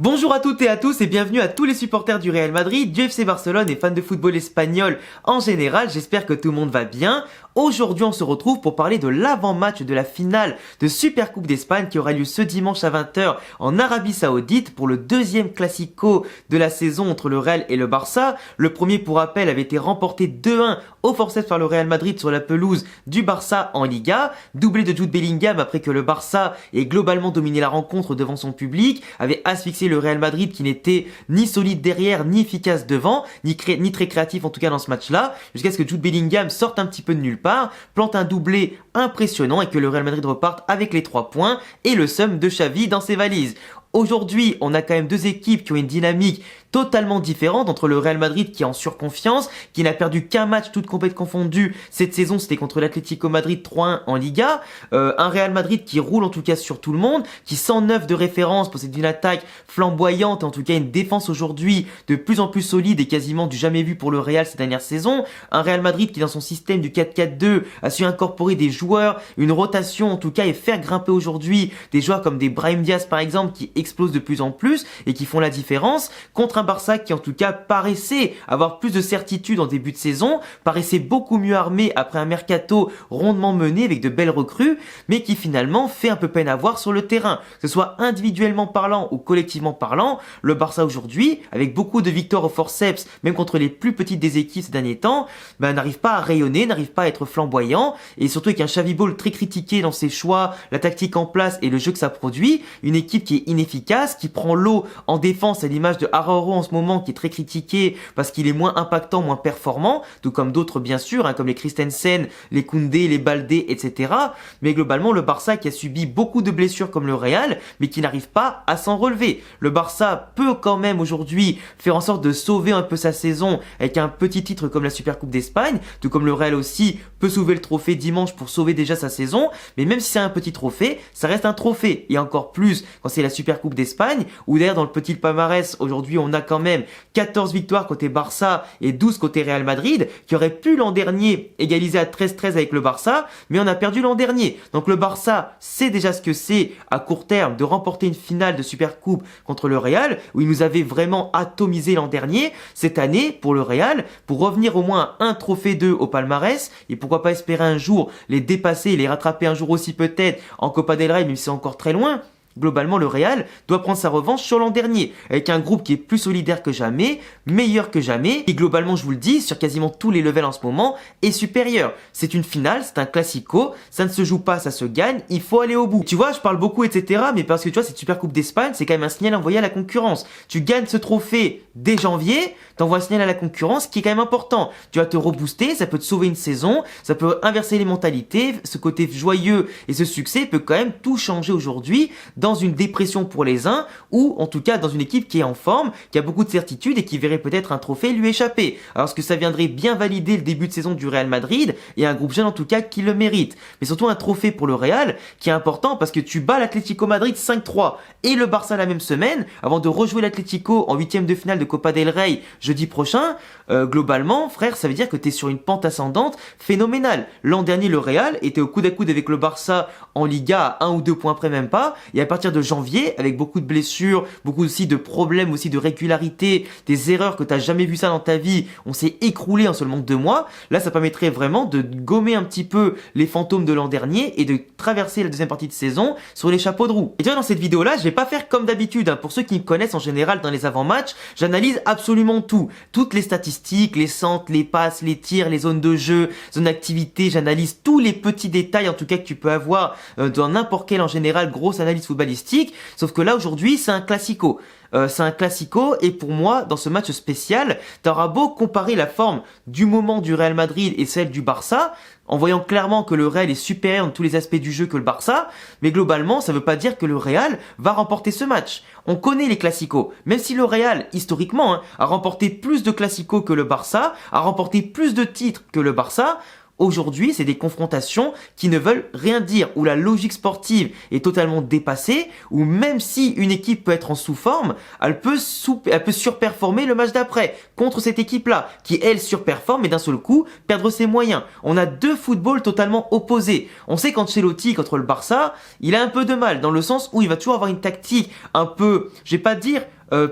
Bonjour à toutes et à tous et bienvenue à tous les supporters du Real Madrid, du FC Barcelone et fans de football espagnol en général. J'espère que tout le monde va bien. Aujourd'hui, on se retrouve pour parler de l'avant-match de la finale de Supercoupe d'Espagne qui aura lieu ce dimanche à 20h en Arabie Saoudite pour le deuxième classico de la saison entre le Real et le Barça. Le premier, pour rappel, avait été remporté 2-1 au forceps par le Real Madrid sur la pelouse du Barça en Liga. Doublé de Jude Bellingham après que le Barça ait globalement dominé la rencontre devant son public, avait asphyxié le Real Madrid qui n'était ni solide derrière, ni efficace devant, ni très créatif en tout cas dans ce match-là, jusqu'à ce que Jude Bellingham sorte un petit peu de nulle part, plante un doublé impressionnant et que le Real Madrid reparte avec les 3 points et le sum de Xavi dans ses valises. Aujourd'hui, on a quand même deux équipes qui ont une dynamique totalement différente entre le Real Madrid qui est en surconfiance, qui n'a perdu qu'un match toute compétition confondue cette saison, c'était contre l'Atlético Madrid 3-1 en Liga, un Real Madrid qui roule en tout cas sur tout le monde, qui 109 de référence, possède une attaque flamboyante et en tout cas une défense aujourd'hui de plus en plus solide et quasiment du jamais vu pour le Real ces dernières saisons, un Real Madrid qui dans son système du 4-4-2 a su incorporer des joueurs, une rotation en tout cas et faire grimper aujourd'hui des joueurs comme des Brahim Diaz par exemple qui explosent de plus en plus et qui font la différence contre un Barça qui en tout cas paraissait avoir plus de certitude en début de saison, paraissait beaucoup mieux armé après un mercato rondement mené avec de belles recrues, mais qui finalement fait un peu peine à voir sur le terrain. Que ce soit individuellement parlant ou collectivement parlant, le Barça aujourd'hui, avec beaucoup de victoires au forceps, même contre les plus petites des équipes ces derniers temps, n'arrive pas à rayonner, n'arrive pas à être flamboyant, et surtout avec un Xavi Ball très critiqué dans ses choix, la tactique en place et le jeu que ça produit, une équipe qui est inefficace, qui prend l'eau en défense à l'image de Araujo en ce moment qui est très critiqué parce qu'il est moins impactant, moins performant, tout comme d'autres bien sûr, comme les Christensen, les Koundé, les Baldé, etc. Mais globalement le Barça qui a subi beaucoup de blessures comme le Real, mais qui n'arrive pas à s'en relever. Le Barça peut quand même aujourd'hui faire en sorte de sauver un peu sa saison avec un petit titre comme la Supercoupe d'Espagne, tout comme le Real aussi peut sauver le trophée dimanche pour sauver déjà sa saison, mais même si c'est un petit trophée, ça reste un trophée, et encore plus quand c'est la Supercoupe d'Espagne, où d'ailleurs dans le petit palmarès, aujourd'hui on a quand même 14 victoires côté Barça et 12 côté Real Madrid, qui aurait pu l'an dernier égaliser à 13-13 avec le Barça, mais on a perdu l'an dernier. Donc le Barça sait déjà ce que c'est à court terme de remporter une finale de Supercoupe contre le Real, où il nous avait vraiment atomisé l'an dernier. Cette année, pour le Real, pour revenir au moins à un trophée 2 au palmarès, et pourquoi pas espérer un jour les dépasser et les rattraper un jour aussi peut-être en Copa del Rey, même si c'est encore très loin. Globalement, le Real doit prendre sa revanche sur l'an dernier, avec un groupe qui est plus solidaire que jamais, meilleur que jamais, et globalement, je vous le dis, sur quasiment tous les levels en ce moment, est supérieur. C'est une finale, c'est un classico, ça ne se joue pas, ça se gagne, il faut aller au bout. Tu vois, je parle beaucoup, etc., mais parce que tu vois, cette Supercoupe d'Espagne, c'est quand même un signal envoyé à la concurrence. Tu gagnes ce trophée dès janvier, t'envoies un signal à la concurrence qui est quand même important. Tu vas te rebooster, ça peut te sauver une saison, ça peut inverser les mentalités, ce côté joyeux et ce succès peut quand même tout changer aujourd'hui dans une dépression pour les uns ou en tout cas dans une équipe qui est en forme, qui a beaucoup de certitude et qui verrait peut-être un trophée lui échapper. Alors ce que ça viendrait bien valider le début de saison du Real Madrid et un groupe jeune en tout cas qui le mérite. Mais surtout un trophée pour le Real qui est important parce que tu bats l'Atlético Madrid 5-3 et le Barça la même semaine avant de rejouer l'Atlético en 8e de finale de Copa del Rey jeudi prochain. Globalement, frère, ça veut dire que tu es sur une pente ascendante phénoménale. L'an dernier, le Real était au coude à coude avec le Barça en Liga à 1 ou 2 points près même pas. Et à partir de janvier, avec beaucoup de blessures, beaucoup aussi de problèmes, aussi de régularité, des erreurs que tu n'as jamais vu ça dans ta vie, on s'est écroulé en seulement 2 mois. Là, ça permettrait vraiment de gommer un petit peu les fantômes de l'an dernier et de traverser la deuxième partie de saison sur les chapeaux de roue. Et tu vois, dans cette vidéo-là, je vais pas faire comme d'habitude. Pour ceux qui me connaissent en général dans les avant-matchs, j'analyse absolument tout. Toutes les statistiques, les centres, les passes, les tirs, les zones de jeu, zones d'activité. J'analyse tous les petits détails, en tout cas, que tu peux avoir dans n'importe quelle, en général, grosse analyse footballistique. Sauf que là, aujourd'hui, c'est un classico. C'est un classico et pour moi, dans ce match spécial, t'auras beau comparer la forme du moment du Real Madrid et celle du Barça, en voyant clairement que le Real est supérieur dans tous les aspects du jeu que le Barça, mais globalement, ça veut pas dire que le Real va remporter ce match. On connaît les classicos, même si le Real, historiquement, a remporté plus de classicos que le Barça, a remporté plus de titres que le Barça, Aujourd'hui, c'est des confrontations qui ne veulent rien dire, où la logique sportive est totalement dépassée, où même si une équipe peut être en sous-forme, elle peut surperformer le match d'après contre cette équipe-là, qui elle surperforme et d'un seul coup perdre ses moyens. On a deux footballs totalement opposés. On sait qu'Ancelotti contre le Barça, il a un peu de mal, dans le sens où il va toujours avoir une tactique un peu, je vais pas dire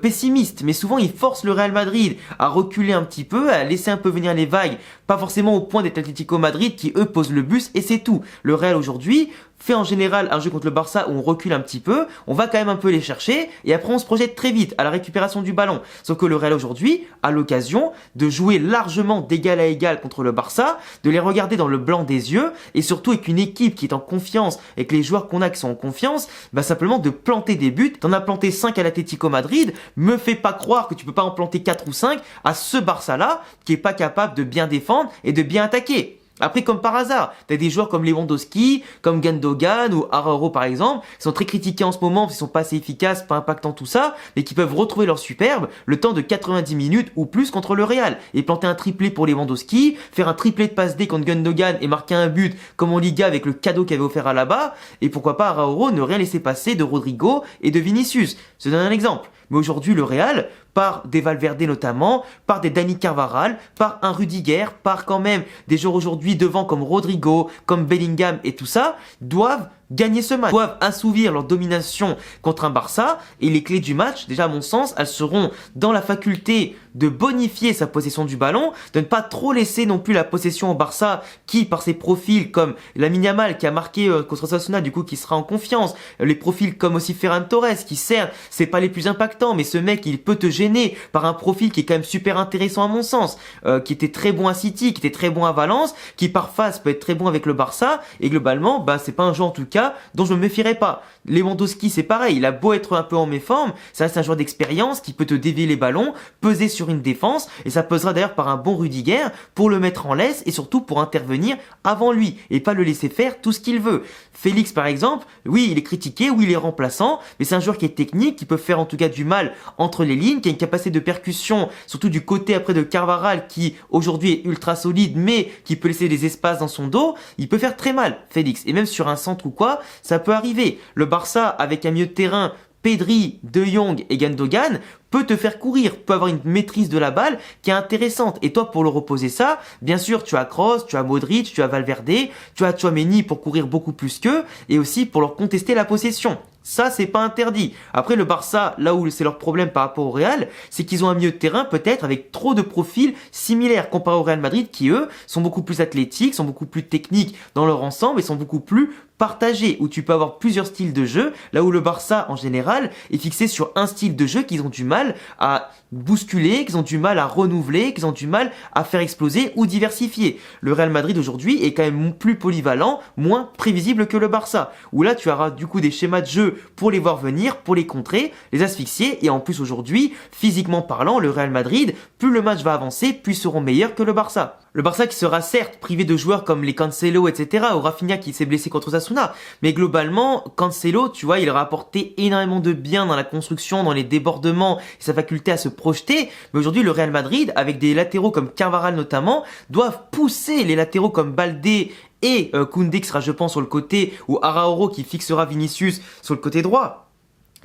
pessimiste, mais souvent il force le Real Madrid à reculer un petit peu, à laisser un peu venir les vagues, pas forcément au point d'être Atlético Madrid qui eux posent le bus et c'est tout. Le Real aujourd'hui fait en général un jeu contre le Barça où on recule un petit peu, on va quand même un peu les chercher et après on se projette très vite à la récupération du ballon. Sauf que le Real aujourd'hui a l'occasion de jouer largement d'égal à égal contre le Barça, de les regarder dans le blanc des yeux et surtout avec une équipe qui est en confiance et que les joueurs qu'on a qui sont en confiance, bah simplement de planter des buts. T'en as planté 5 à l'Atlético Madrid, me fais pas croire que tu peux pas en planter 4 ou 5 à ce Barça-là qui est pas capable de bien défendre et de bien attaquer. Après, comme par hasard, t'as des joueurs comme Lewandowski, comme Gundogan ou Araujo par exemple, qui sont très critiqués en ce moment parce qu'ils sont pas assez efficaces, pas impactants tout ça, mais qui peuvent retrouver leur superbe le temps de 90 minutes ou plus contre le Real et planter un triplé pour Lewandowski, faire un triplé de passe D contre Gundogan et marquer un but comme en Liga avec le cadeau qu'il avait offert à là-bas, et pourquoi pas Araujo ne rien laisser passer de Rodrigo et de Vinicius. Je te donne un exemple. Mais aujourd'hui, le Real, par des Valverde notamment, par des Dani Carvajal, par un Rudiger, par quand même des joueurs aujourd'hui devant comme Rodrigo, comme Bellingham et tout ça, doivent gagner ce match, doivent assouvir leur domination contre un Barça et les clés du match, déjà à mon sens, elles seront dans la faculté de bonifier sa possession du ballon, de ne pas trop laisser non plus la possession au Barça qui, par ses profils comme Lamine Yamal qui a marqué contre Osasuna, du coup qui sera en confiance, les profils comme aussi Ferran Torres qui certes, c'est pas les plus impactants, mais ce mec il peut te gêner par un profil qui est quand même super intéressant à mon sens, qui était très bon à City, qui était très bon à Valence, qui par phase peut être très bon avec le Barça et globalement, bah c'est pas un joueur en tout cas dont je me méfierais pas. Lewandowski c'est pareil, il a beau être un peu en méforme, ça reste un joueur d'expérience qui peut te dévier les ballons, peser sur une défense et ça pesera d'ailleurs par un bon Rudiger pour le mettre en laisse et surtout pour intervenir avant lui et pas le laisser faire tout ce qu'il veut. Félix par exemple, oui il est critiqué, oui il est remplaçant, mais c'est un joueur qui est technique, qui peut faire en tout cas du mal entre les lignes, qui a une capacité de percussion, surtout du côté après de Carvajal qui aujourd'hui est ultra solide mais qui peut laisser des espaces dans son dos, il peut faire très mal Félix et même sur un centre ou quoi, ça peut arriver. Le Barça avec un milieu de terrain Pedri, De Jong et Gundogan peut te faire courir, peut avoir une maîtrise de la balle qui est intéressante. Et toi, pour le reposer ça, bien sûr, tu as Kroos, tu as Modric, tu as Valverde, tu as Tchouaméni pour courir beaucoup plus qu'eux et aussi pour leur contester la possession. Ça, c'est pas interdit. Après, le Barça, là où c'est leur problème par rapport au Real, c'est qu'ils ont un milieu de terrain peut-être avec trop de profils similaires comparé au Real Madrid qui, eux, sont beaucoup plus athlétiques, sont beaucoup plus techniques dans leur ensemble et sont beaucoup plus partagés, où tu peux avoir plusieurs styles de jeu, là où le Barça, en général, est fixé sur un style de jeu qu'ils ont du mal à bousculer, qu'ils ont du mal à renouveler, qu'ils ont du mal à faire exploser ou diversifier. Le Real Madrid aujourd'hui est quand même plus polyvalent, moins prévisible que le Barça, où là tu auras du coup des schémas de jeu pour les voir venir, pour les contrer, les asphyxier, et en plus aujourd'hui, physiquement parlant, le Real Madrid, plus le match va avancer, plus ils seront meilleurs que le Barça. Le Barça qui sera certes privé de joueurs comme les Cancelo, etc., ou Rafinha qui s'est blessé contre Osasuna, mais globalement, Cancelo, tu vois, il aura apporté énormément de bien dans la construction, dans les débordements, et sa faculté à se projeter, mais aujourd'hui le Real Madrid, avec des latéraux comme Carvajal notamment, doivent pousser les latéraux comme Baldé et Koundé qui sera je pense sur le côté, ou Araujo qui fixera Vinicius sur le côté droit,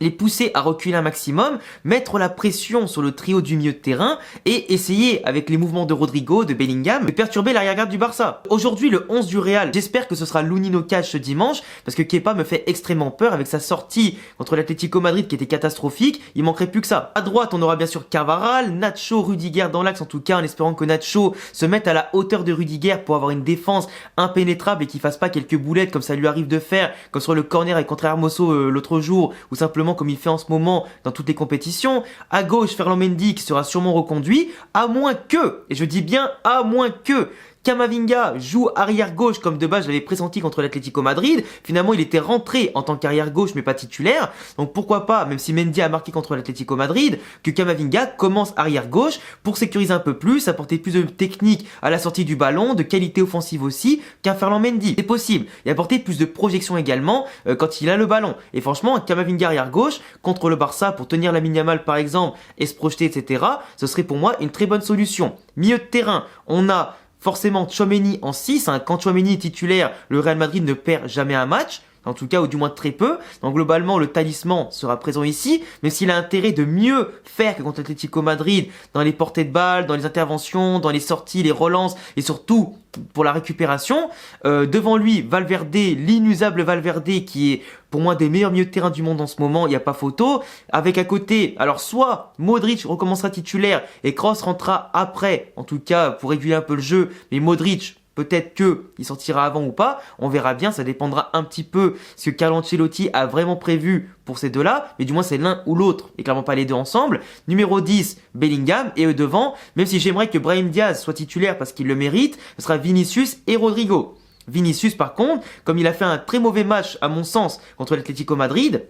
les pousser à reculer un maximum, mettre la pression sur le trio du milieu de terrain et essayer, avec les mouvements de Rodrigo, de Bellingham, de perturber l'arrière-garde du Barça. Aujourd'hui, le 11 du Real, j'espère que ce sera Lounine no cage ce dimanche, parce que Kepa me fait extrêmement peur avec sa sortie contre l'Atlético Madrid qui était catastrophique, il manquerait plus que ça. À droite, on aura bien sûr Carvajal, Nacho, Rudiger dans l'axe en tout cas, en espérant que Nacho se mette à la hauteur de Rudiger pour avoir une défense impénétrable et qu'il fasse pas quelques boulettes comme ça lui arrive de faire, comme sur le corner avec contre Hermoso l'autre jour, ou simplement comme il fait en ce moment dans toutes les compétitions. À gauche, Ferland Mendy qui sera sûrement reconduit, à moins que, et je dis bien à moins que, Camavinga joue arrière gauche comme de base je l'avais pressenti contre l'Atlético Madrid. Finalement il était rentré en tant qu'arrière gauche mais pas titulaire. Donc pourquoi pas, même si Mendy a marqué contre l'Atlético Madrid, que Camavinga commence arrière gauche pour sécuriser un peu plus, apporter plus de technique à la sortie du ballon, de qualité offensive aussi qu'un Ferland Mendy. C'est possible. Et apporter plus de projection également quand il a le ballon. Et franchement, Camavinga arrière gauche contre le Barça pour tenir Lamine Yamal par exemple et se projeter etc. Ce serait pour moi une très bonne solution. Milieu de terrain, on a forcément Tchouaméni en 6. Hein. Quand Tchouaméni est titulaire, le Real Madrid ne perd jamais un match. En tout cas, ou du moins très peu. Donc globalement, le talisman sera présent ici, même s'il a intérêt de mieux faire que contre l'Atlético Madrid dans les portées de balles, dans les interventions, dans les sorties, les relances et surtout pour la récupération. Devant lui, Valverde, l'inusable Valverde qui est pour moi des meilleurs milieux de terrain du monde en ce moment, il n'y a pas photo. Avec à côté, alors soit Modric recommencera titulaire et Kroos rentrera après, en tout cas pour réguler un peu le jeu, mais Modric... Peut-être qu'il sortira avant ou pas, on verra bien, ça dépendra un petit peu ce que Carlo Ancelotti a vraiment prévu pour ces deux-là, mais du moins c'est l'un ou l'autre, et clairement pas les deux ensemble. Numéro 10, Bellingham, et eux devant, même si j'aimerais que Brahim Diaz soit titulaire parce qu'il le mérite, ce sera Vinicius et Rodrigo. Vinicius par contre, comme il a fait un très mauvais match à mon sens contre l'Atlético Madrid,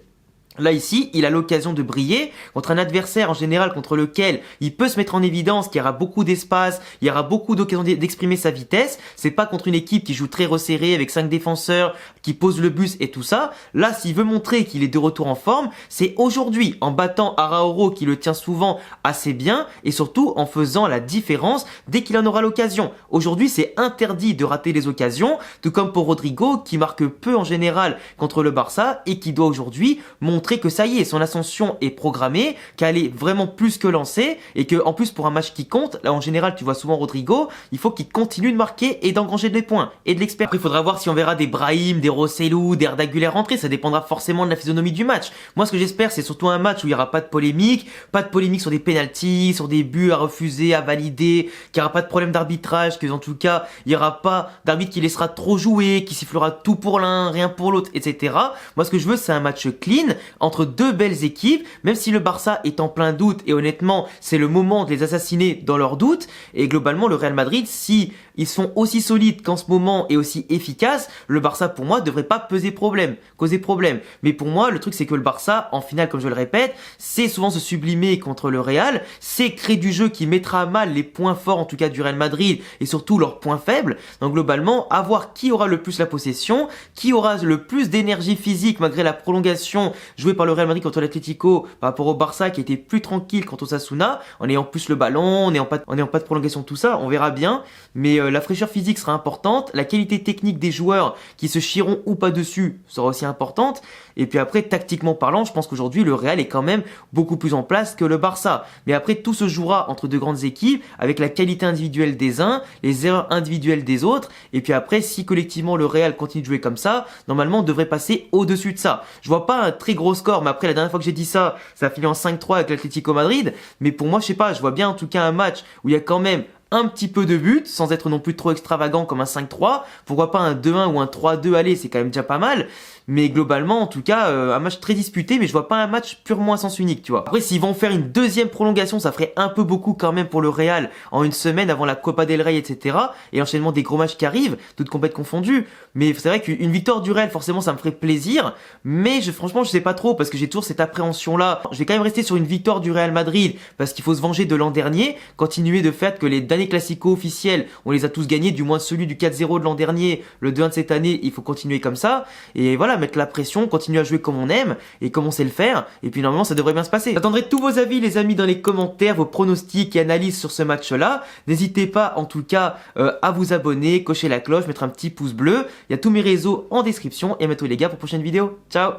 là ici, il a l'occasion de briller contre un adversaire en général contre lequel il peut se mettre en évidence, qu'il y aura beaucoup d'espace, il y aura beaucoup d'occasions d'exprimer sa vitesse. C'est pas contre une équipe qui joue très resserrée avec 5 défenseurs, qui pose le bus et tout ça. Là, s'il veut montrer qu'il est de retour en forme, c'est aujourd'hui en battant Araújo qui le tient souvent assez bien et surtout en faisant la différence dès qu'il en aura l'occasion. Aujourd'hui, c'est interdit de rater les occasions, tout comme pour Rodrigo qui marque peu en général contre le Barça et qui doit aujourd'hui montrer que ça y est, son ascension est programmée, qu'elle est vraiment plus que lancée et que en plus pour un match qui compte, là en général tu vois souvent Rodrigo, il faut qu'il continue de marquer et d'engranger des points et de l'expérience. Après il faudra voir si on verra des Brahim, des Rossellou, des Arda Güler rentrer, ça dépendra forcément de la physionomie du match. Moi ce que j'espère c'est surtout un match où il n'y aura pas de polémique sur des pénaltys, sur des buts à refuser, à valider, qu'il n'y aura pas de problème d'arbitrage, que en tout cas il n'y aura pas d'arbitre qui laissera trop jouer, qui sifflera tout pour l'un, rien pour l'autre, etc. Moi ce que je veux c'est un match clean, entre deux belles équipes, même si le Barça est en plein doute et honnêtement c'est le moment de les assassiner dans leurs doutes et globalement le Real Madrid si ils sont aussi solides qu'en ce moment et aussi efficaces, le Barça pour moi devrait pas causer problème. Mais pour moi le truc c'est que le Barça en finale comme je le répète, c'est souvent se sublimer contre le Real, c'est créer du jeu qui mettra à mal les points forts en tout cas du Real Madrid et surtout leurs points faibles. Donc globalement, à voir qui aura le plus la possession, qui aura le plus d'énergie physique malgré la prolongation jouée par le Real Madrid contre l'Atlético par rapport au Barça qui était plus tranquille contre Osasuna, en ayant plus le ballon, en n'ayant pas de prolongation, tout ça, on verra bien. Mais la fraîcheur physique sera importante, la qualité technique des joueurs qui se chieront ou pas dessus sera aussi importante. Et puis après, tactiquement parlant, je pense qu'aujourd'hui le Real est quand même beaucoup plus en place que le Barça. Mais après, tout se jouera entre deux grandes équipes avec la qualité individuelle des uns, les erreurs individuelles des autres. Et puis après, si collectivement le Real continue de jouer comme ça, normalement on devrait passer au-dessus de ça. Je vois pas un très gros score, mais après la dernière fois que j'ai dit ça, ça a fini en 5-3 avec l'Atlético Madrid. Mais pour moi, je sais pas, je vois bien en tout cas un match où il y a quand même un petit peu de but, sans être non plus trop extravagant comme un 5-3. Pourquoi pas un 2-1 ou un 3-2, allez, c'est quand même déjà pas mal. Mais globalement, en tout cas, un match très disputé, mais je vois pas un match purement à sens unique, tu vois. Après, s'ils vont faire une deuxième prolongation, ça ferait un peu beaucoup quand même pour le Real en une semaine avant la Copa del Rey, etc. Et enchaînement des gros matchs qui arrivent, toutes compétitions confondues. Mais c'est vrai qu'une victoire du Real, forcément, ça me ferait plaisir. Mais franchement, je sais pas trop parce que j'ai toujours cette appréhension-là. Je vais quand même rester sur une victoire du Real Madrid parce qu'il faut se venger de l'an dernier, continuer de faire que les derniers classicos officiels, on les a tous gagnés, du moins celui du 4-0 de l'an dernier, le 2-1 de cette année, il faut continuer comme ça. Et voilà, mettre la pression, continuer à jouer comme on aime et comme on sait le faire. Et puis normalement, ça devrait bien se passer. J'attendrai tous vos avis, les amis, dans les commentaires, vos pronostics et analyses sur ce match-là. N'hésitez pas, en tout cas, à vous abonner, cocher la cloche, mettre un petit pouce bleu. Il y a tous mes réseaux en description et à bientôt les gars pour une prochaine vidéo. Ciao!